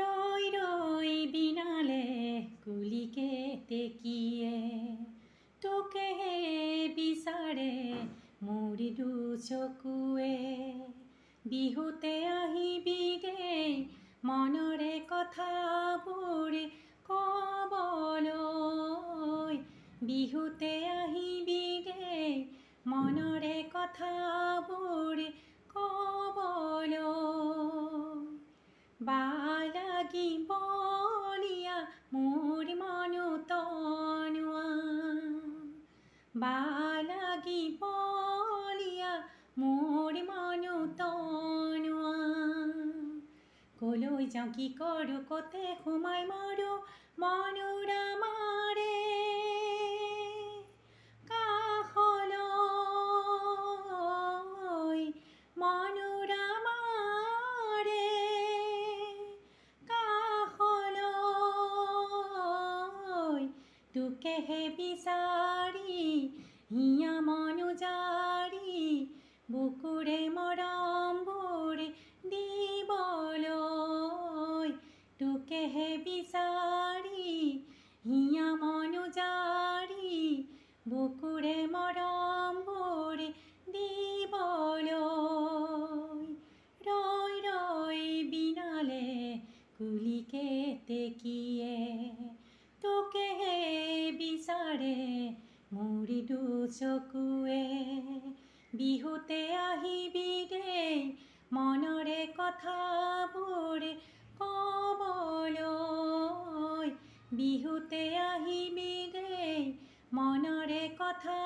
ৰৈ ৰৈ বিনালে কুলিকে তেকিয়ে তোকেহে বিচাৰে মোৰ দুচকুৱে বিহুতে আহিবিগে মনৰে কথাবোৰ কবলৈ বিহুতে আহিবিগে মনৰে কথাবোৰ কবলৈ বালাগিবলিয়া মোৰ মনো তনুৱা বালাগিবলিয়া মোৰ মনো তনুৱা কলৈ যাওঁ কি কৰোঁ কতে সোমাই মৰো মনোৰমাৰে কাষলৈ মনোৰমাৰে কাষলৈ তোকেহে বিচাৰি হিয়া মনো জাৰি বুকুৰে মৰমবোৰ দিবলৈ তোকেহে বিচাৰি হিয়া মনো জাৰি বুকুৰে মৰমবোৰ দিবলৈ ৰৈ ৰৈ বিনালে কুলিকে তেকিয়ে তোকেহে বিচাৰে মোৰ দুচকুৱে বিহুতে আহিবিগে মনৰে কথাবোৰ কবলৈ বিহুতে আহিবিগে মনৰে কথা